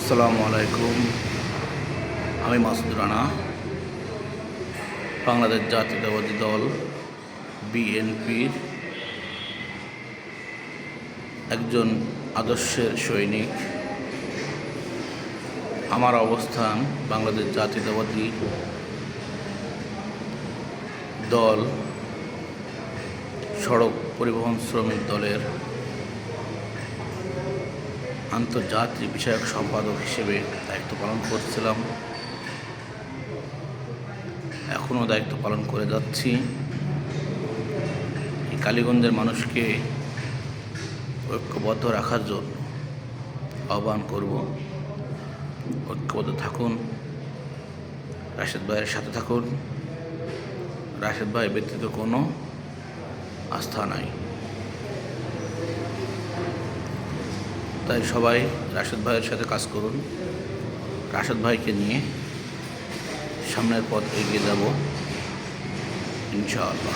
আসসালামু আলাইকুম। আমি মাসুদ রানা, বাংলাদেশ জাতীয়তাবাদী দল বিএনপির একজন আদর্শের সৈনিক। আমার অবস্থান বাংলাদেশ জাতীয়তাবাদী দল সড়ক পরিবহন শ্রমিক দলের আন্তর্জাতিক বিষয়ক সম্পাদক হিসেবে দায়িত্ব পালন করছিলাম। এখনও দায়িত্ব পালন করে যাচ্ছি। এই কালীগঞ্জের মানুষকে ঐক্যবদ্ধ রাখার জন্য আহ্বান করব, ঐক্যবদ্ধ থাকুন, রাশেদ ভাইয়ের সাথে থাকুন। রাশেদ ভাই ব্যতীত কোনো আস্থা নাই, তাই সবাই রাশেদ ভাইয়ের সাথে কাজ করুন। রাশেদ ভাইকে নিয়ে সামনের পথ এগিয়ে যাব ইনশাআল্লাহ।